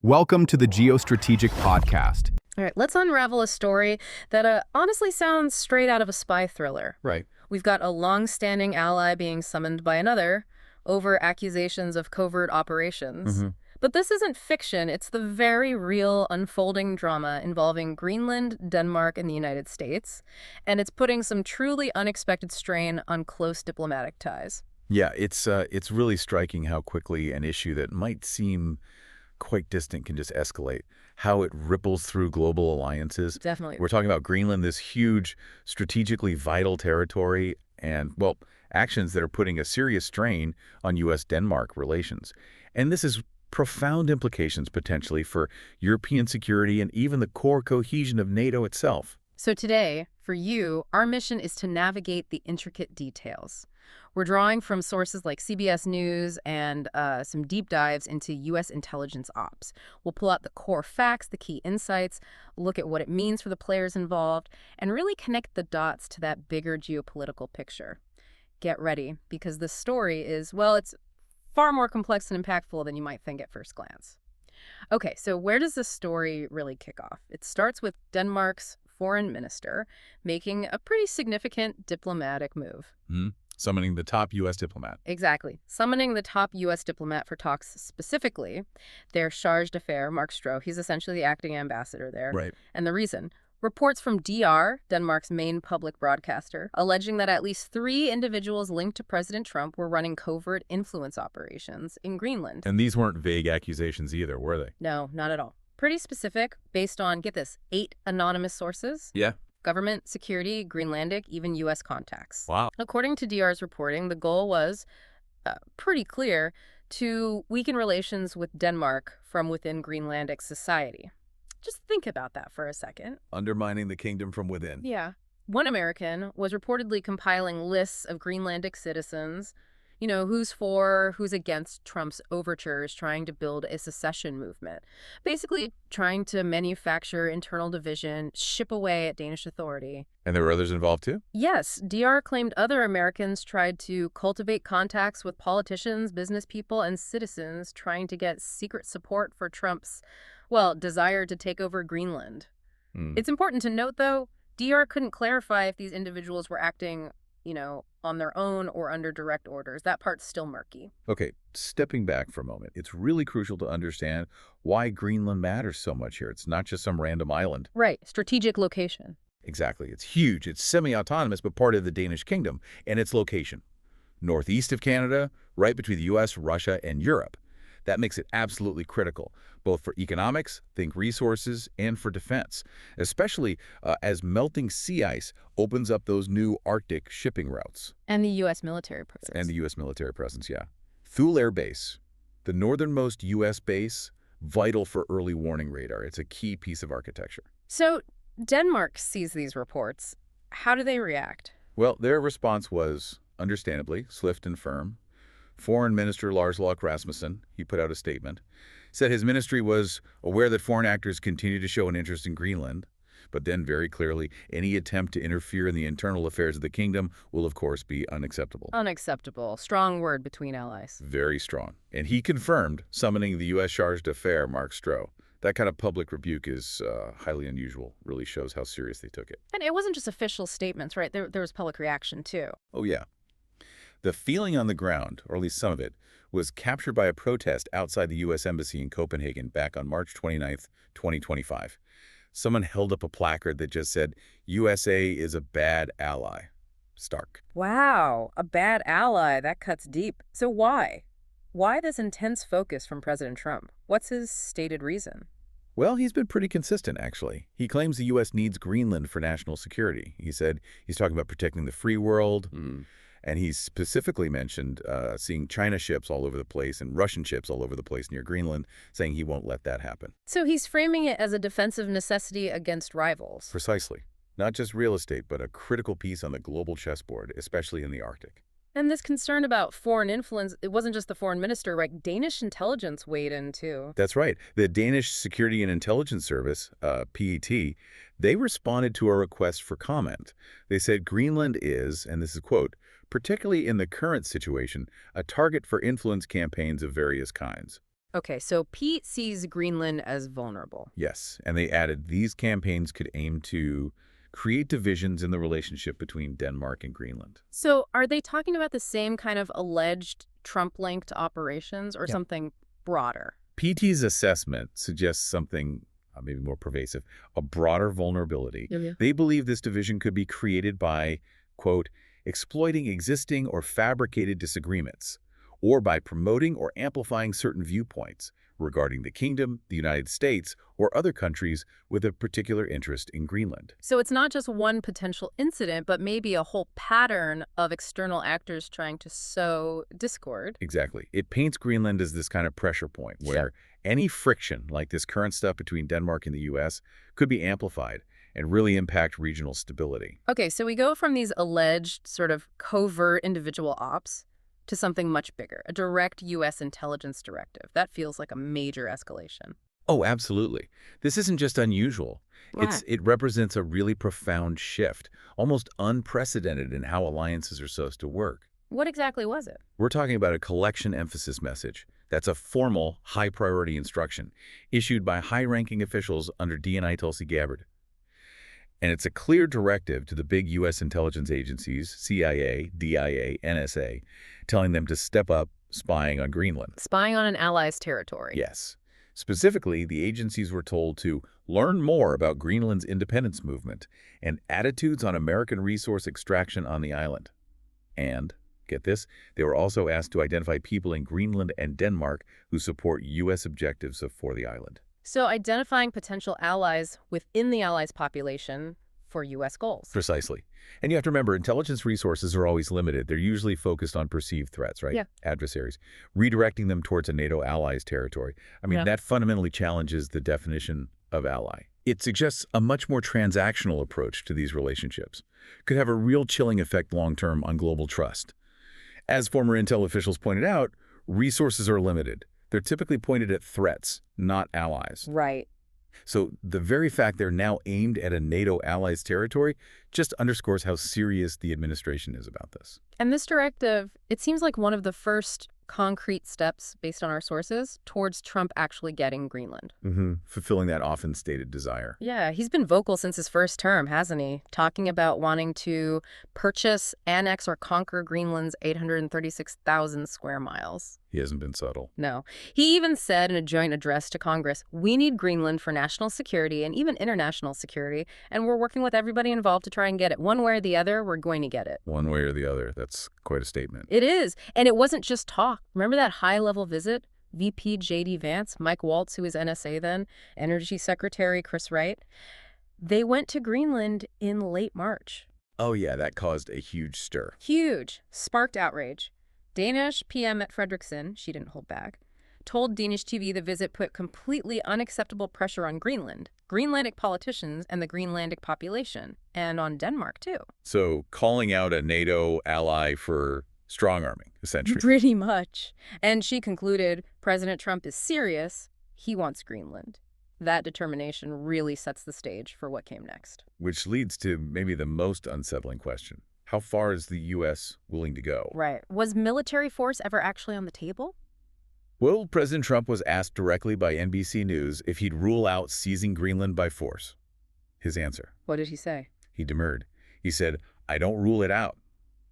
Welcome to the Geostrategic Podcast. All right, let's unravel a story that honestly sounds straight out of a spy thriller. Right. We've got a long-standing ally being summoned by another over accusations of covert operations. But this isn't fiction, it's the very real unfolding drama involving Greenland, Denmark, and the United States, and it's putting some truly unexpected strain on close diplomatic ties. Yeah, it's really striking how quickly an issue that might seem quite distant can just escalate, how it ripples through global alliances. Definitely. We're talking about Greenland, this huge, strategically vital territory, and, well, actions that are putting a serious strain on U.S.-Denmark relations. And this has profound implications, potentially, for European security and even the core cohesion of NATO itself. So today, for you, our mission is to navigate the intricate details. We're drawing from sources like CBS News and some deep dives into U.S. intelligence ops. We'll pull out the core facts, the key insights, look at what it means for the players involved, and really connect the dots to that bigger geopolitical picture. Get ready, because this story is, well, it's far more complex and impactful than you might think at first glance. Okay, so where does this story really kick off? It starts with Denmark's foreign minister making a pretty significant diplomatic move. Summoning the top U.S. diplomat. Exactly. Summoning the top U.S. diplomat for talks, specifically their charge d'affaires, Mark Stroh. He's essentially the acting ambassador there. Right. And the reason? Reports from DR, Denmark's main public broadcaster, alleging that at least 3 individuals linked to President Trump were running covert influence operations in Greenland. And these weren't vague accusations either, were they? No, not at all. Pretty specific, based on, get this, 8 anonymous sources. Yeah. Government, security, Greenlandic, even U.S. contacts. Wow. According to DR's reporting, the goal was pretty clear: to weaken relations with Denmark from within Greenlandic society. Just think about that for a second. Undermining the kingdom from within. Yeah. One American was reportedly compiling lists of Greenlandic citizens, you know, who's for, who's against Trump's overtures, trying to build a secession movement. Basically trying to manufacture internal division, ship away at Danish authority. And there were others involved too? Yes, DR claimed other Americans tried to cultivate contacts with politicians, business people, and citizens trying to get secret support for Trump's, well, desire to take over Greenland. It's important to note, though, DR couldn't clarify if these individuals were acting, you know, on their own or under direct orders. That part's still murky. Okay, stepping back for a moment, it's really crucial to understand why Greenland matters so much here. It's not just some random island. Right, strategic location. Exactly. It's huge. It's semi-autonomous, but part of the Danish kingdom. And its location, northeast of Canada, right between the U.S., Russia, and Europe. That makes it absolutely critical, both for economics, think resources, and for defense, especially as melting sea ice opens up those new Arctic shipping routes. And the U.S. military presence. And the U.S. military presence, yeah. Thule Air Base, the northernmost U.S. base, vital for early warning radar. It's a key piece of architecture. So Denmark sees these reports. How do they react? Well, their response was, understandably, swift and firm. Foreign Minister Lars Løkke Rasmussen, he put out a statement, said his ministry was aware that foreign actors continue to show an interest in Greenland, but then very clearly, any attempt to interfere in the internal affairs of the kingdom will, of course, be unacceptable. Unacceptable. Strong word between allies. Very strong. And he confirmed summoning the U.S. charge d'affaires, Mark Stroh. That kind of public rebuke is highly unusual, really shows how serious they took it. And it wasn't just official statements, right? There was public reaction, too. Oh, yeah. The feeling on the ground, or at least some of it, was captured by a protest outside the U.S. Embassy in Copenhagen back on March 29, 2025. Someone held up a placard that just said, USA is a bad ally. Stark. Wow, a bad ally. That cuts deep. So why? Why this intense focus from President Trump? What's his stated reason? Well, he's been pretty consistent, actually. He claims the U.S. needs Greenland for national security. He said he's talking about protecting the free world. And he specifically mentioned seeing China ships all over the place and Russian ships all over the place near Greenland, saying he won't let that happen. So he's framing it as a defensive necessity against rivals. Precisely. Not just real estate, but a critical piece on the global chessboard, especially in the Arctic. And this concern about foreign influence, it wasn't just the foreign minister, right? Danish intelligence weighed in, too. That's right. The Danish Security and Intelligence Service, PET, they responded to a request for comment. They said Greenland is, and this is a quote, particularly in the current situation, a target for influence campaigns of various kinds. Okay, so Pete sees Greenland as vulnerable. Yes, and they added these campaigns could aim to create divisions in the relationship between Denmark and Greenland. So are they talking about the same kind of alleged Trump-linked operations or Yeah. something broader? PT's assessment suggests something maybe more pervasive, a broader vulnerability. Yeah. They believe this division could be created by, quote, exploiting existing or fabricated disagreements, or by promoting or amplifying certain viewpoints regarding the kingdom, the United States, or other countries with a particular interest in Greenland. So it's not just one potential incident, but maybe a whole pattern of external actors trying to sow discord. Exactly. It paints Greenland as this kind of pressure point where any friction, like this current stuff between Denmark and the U.S., could be amplified and really impact regional stability. Okay, so we go from these alleged sort of covert individual ops to something much bigger, a direct U.S. intelligence directive. That feels like a major escalation. Oh, absolutely. This isn't just unusual. Right. It represents a really profound shift, almost unprecedented in how alliances are supposed to work. What exactly was it? We're talking about a collection emphasis message. That's a formal, high-priority instruction issued by high-ranking officials under DNI Tulsi Gabbard. And it's a clear directive to the big U.S. intelligence agencies, CIA, DIA, NSA, telling them to step up spying on Greenland. Spying on an ally's territory. Yes. Specifically, the agencies were told to learn more about Greenland's independence movement and attitudes on American resource extraction on the island. And, get this, they were also asked to identify people in Greenland and Denmark who support U.S. objectives for the island. So identifying potential allies within the allies' population for U.S. goals. Precisely. And you have to remember, intelligence resources are always limited. They're usually focused on perceived threats, right? Yeah. Adversaries. Redirecting them towards a NATO ally's territory. I mean, that fundamentally challenges the definition of ally. It suggests a much more transactional approach to these relationships. Could have a real chilling effect long-term on global trust. As former intel officials pointed out, resources are limited. They're typically pointed at threats, not allies. Right. So the very fact they're now aimed at a NATO ally's territory just underscores how serious the administration is about this. And this directive, it seems like one of the first concrete steps, based on our sources, towards Trump actually getting Greenland. Fulfilling that often stated desire. Yeah, he's been vocal since his first term, hasn't he? Talking about wanting to purchase, annex, or conquer Greenland's 836,000 square miles. He hasn't been subtle. No. He even said in a joint address to Congress, we need Greenland for national security and even international security, and we're working with everybody involved to try and get it. One way or the other, we're going to get it. One way or the other. That's quite a statement. It is. And it wasn't just talk. Remember that high-level visit? VP J.D. Vance, Mike Waltz, who was NSA then, Energy Secretary Chris Wright. They went to Greenland in late March. Oh yeah, that caused a huge stir. Huge. Sparked outrage. Danish PM at Fredriksson, she didn't hold back, told Danish TV the visit put completely unacceptable pressure on Greenland, Greenlandic politicians, and the Greenlandic population, and on Denmark, too. So calling out a NATO ally for strong-arming, essentially. Pretty much. And she concluded, President Trump is serious. He wants Greenland. That determination really sets the stage for what came next. Which leads to maybe the most unsettling question. How far is the U.S. willing to go? Right. Was military force ever actually on the table? Well, President Trump was asked directly by NBC News if he'd rule out seizing Greenland by force. His answer. What did he say? He demurred. He said, I don't rule it out.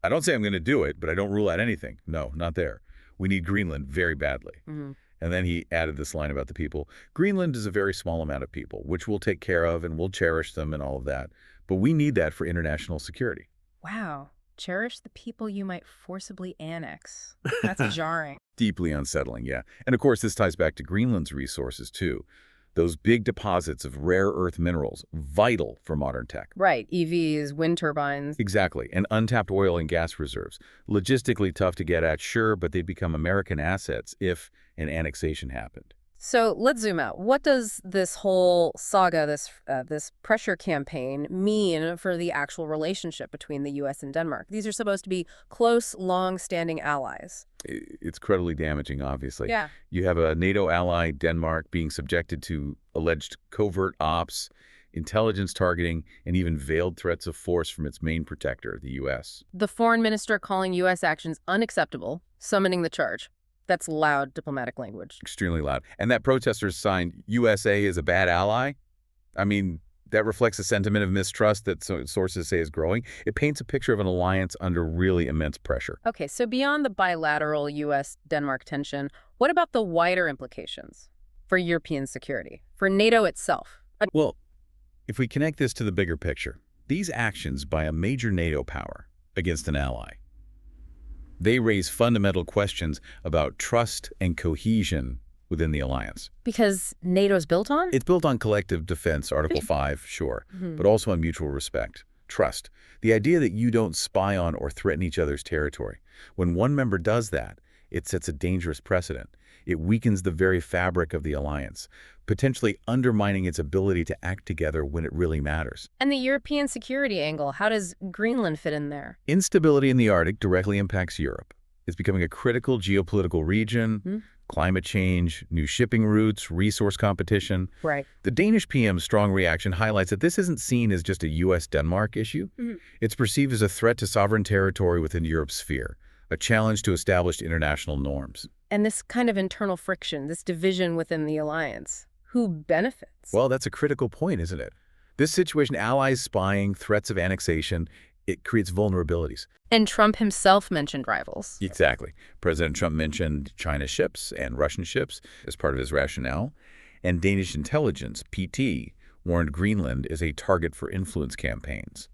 I don't say I'm going to do it, but I don't rule out anything. No, not there. We need Greenland very badly. And then he added this line about the people. Greenland is a very small amount of people, which we'll take care of and we'll cherish them and all of that. But we need that for international security. Wow. Cherish the people you might forcibly annex. That's jarring. Deeply unsettling, yeah. And of course, this ties back to Greenland's resources, too. Those big deposits of rare earth minerals, vital for modern tech. Right. EVs, wind turbines. Exactly. And untapped oil and gas reserves. Logistically tough to get at, sure, but they'd become American assets if an annexation happened. So let's zoom out. What does this whole saga, this pressure campaign, mean for the actual relationship between the U.S. and Denmark? These are supposed to be close, long-standing allies. It's incredibly damaging, obviously. Yeah. You have a NATO ally, Denmark, being subjected to alleged covert ops, intelligence targeting, and even veiled threats of force from its main protector, the U.S. The foreign minister calling U.S. actions unacceptable, summoning the charge. That's loud diplomatic language. Extremely loud. And that protesters signed USA is a bad ally. I mean, that reflects a sentiment of mistrust that sources say is growing. It paints a picture of an alliance under really immense pressure. Okay, so beyond the bilateral U.S.-Denmark tension, what about the wider implications for European security, for NATO itself? Well, if we connect this to the bigger picture, these actions by a major NATO power against an ally, they raise fundamental questions about trust and cohesion within the alliance. Because NATO's built on? It's built on collective defense, Article 5, sure, but also on mutual respect, trust. The idea that you don't spy on or threaten each other's territory. When one member does that, it sets a dangerous precedent. It weakens the very fabric of the alliance, potentially undermining its ability to act together when it really matters. And the European security angle, how does Greenland fit in there? Instability in the Arctic directly impacts Europe. It's becoming a critical geopolitical region. Climate change, new shipping routes, resource competition. Right. The Danish PM's strong reaction highlights that this isn't seen as just a U.S.-Denmark issue. It's perceived as a threat to sovereign territory within Europe's sphere, a challenge to established international norms. And this kind of internal friction, this division within the alliance, who benefits? Well, that's a critical point, isn't it? This situation, allies spying, threats of annexation, it creates vulnerabilities. And Trump himself mentioned rivals. Exactly. President Trump mentioned China ships and Russian ships as part of his rationale. And Danish intelligence, PT, warned Greenland is a target for influence campaigns,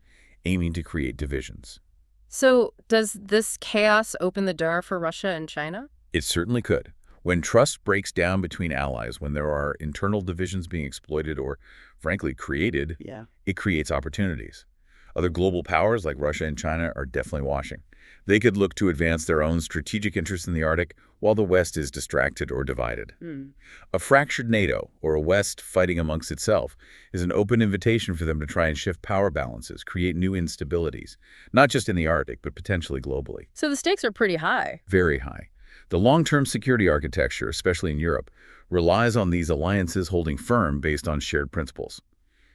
aiming to create divisions. So does this chaos open the door for Russia and China? It certainly could. When trust breaks down between allies, when there are internal divisions being exploited or, frankly, created, it creates opportunities. Other global powers like Russia and China are definitely watching. They could look to advance their own strategic interests in the Arctic while the West is distracted or divided. A fractured NATO, or a West fighting amongst itself, is an open invitation for them to try and shift power balances, create new instabilities, not just in the Arctic, but potentially globally. So the stakes are pretty high. Very high. The long-term security architecture, especially in Europe, relies on these alliances holding firm based on shared principles.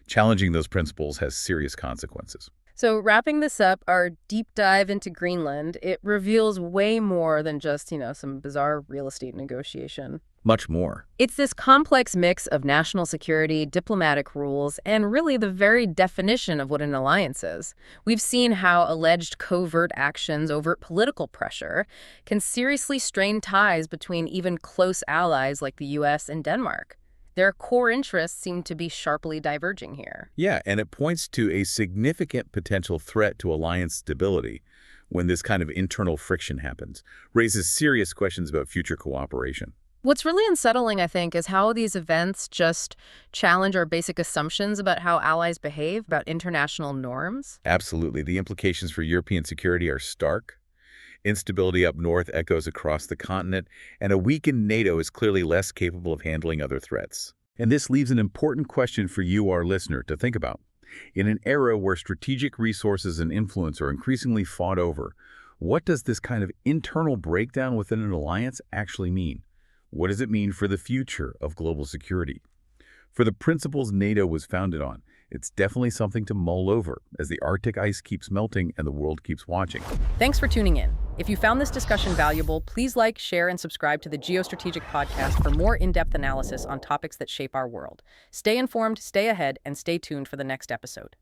Challenging those principles has serious consequences. So wrapping this up, our deep dive into Greenland, it reveals way more than just, some bizarre real estate negotiation. Much more. It's this complex mix of national security, diplomatic rules, and really the very definition of what an alliance is. We've seen how alleged covert actions, overt political pressure, can seriously strain ties between even close allies like the U.S. and Denmark. Their core interests seem to be sharply diverging here. Yeah, and it points to a significant potential threat to alliance stability when this kind of internal friction happens, raises serious questions about future cooperation. What's really unsettling, I think, is how these events just challenge our basic assumptions about how allies behave, about international norms. Absolutely. The implications for European security are stark. Instability up north echoes across the continent, and a weakened NATO is clearly less capable of handling other threats. And this leaves an important question for you, our listener, to think about. In an era where strategic resources and influence are increasingly fought over, what does this kind of internal breakdown within an alliance actually mean? What does it mean for the future of global security? For the principles NATO was founded on, it's definitely something to mull over as the Arctic ice keeps melting and the world keeps watching. Thanks for tuning in. If you found this discussion valuable, please like, share, and subscribe to the Geostrategic podcast for more in-depth analysis on topics that shape our world. Stay informed, stay ahead, and stay tuned for the next episode.